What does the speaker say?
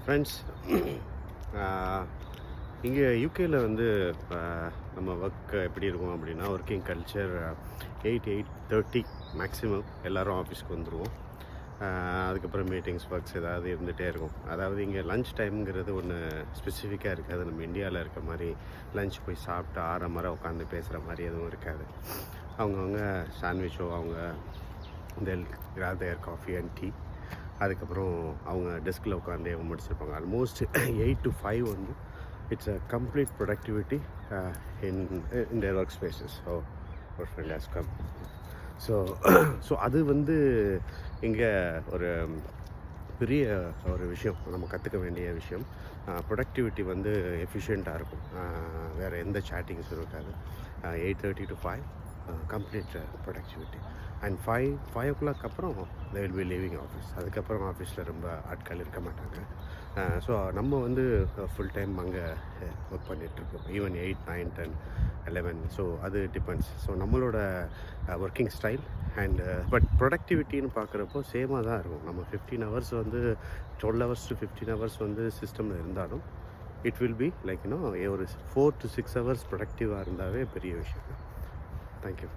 Friends, இங்கே யூகேயில் வந்து நம்ம ஒர்க் எப்படி இருக்கும் அப்படின்னா, ஒர்க்கிங் கல்ச்சர் 8:30 மேக்ஸிமம் எல்லோரும் ஆஃபீஸ்க்கு வந்துடுவோம். அதுக்கப்புறம் மீட்டிங்ஸ் ஒர்க்ஸ் ஏதாவது இருந்துகிட்டே இருக்கும். அதாவது இங்கே லன்ச் டைம்ங்கிறது ஒன்று ஸ்பெசிஃபிக்காக இருக்காது. நம்ம இந்தியாவில் இருக்க மாதிரி லன்ச் போய் சாப்பிட்டு ஆற உட்காந்து பேசுகிற மாதிரி எதுவும் இருக்காது. அவங்கவுங்க சாண்ட்விச்சோ அவங்க தேர் காஃபி அண்ட் டீ, அதுக்கப்புறம் அவங்க டெஸ்கில் உட்காந்தே முடிச்சிருப்பாங்க. ஆல்மோஸ்ட் 8 to 5 வந்து it's a complete productivity in there work spaces. ஒரு ஃப்ரெண்ட் ஹேஸ் கம். ஸோ அது வந்து இங்கே ஒரு பெரிய ஒரு விஷயம், நம்ம கற்றுக்க வேண்டிய விஷயம். ப்ரொடக்டிவிட்டி வந்து எஃபிஷியண்ட்டாக இருக்கும். வேறு எந்த சேட்டிங்ஸும் இருக்காது. 8:30 to 5 complete productivity. And 5 o'clock அப்புறம் they will be leaving office. அதுக்கப்புறம் ஆஃபீஸில் ரொம்ப ஆட்கள் இருக்க மாட்டாங்க. ஸோ நம்ம வந்து ஃபுல் டைம் அங்கே ஒர்க் பண்ணிகிட்ருக்கோம். ஈவன் 8, 9, 10, 11. ஸோ அது டிபெண்ட்ஸ். ஸோ நம்மளோட ஒர்க்கிங் ஸ்டைல் அண்ட் பட் ப்ரொடக்டிவிட்டின்னு பார்க்குறப்போ சேமாக தான் இருக்கும். நம்ம 15 hours வந்து 12 hours to 15 hours வந்து சிஸ்டமில் இருந்தாலும் இட் வில் பி லைக் ஒரு 4 to 6 hours ப்ரொடக்டிவாக இருந்தாவே பெரிய விஷயம். தேங்க்யூ.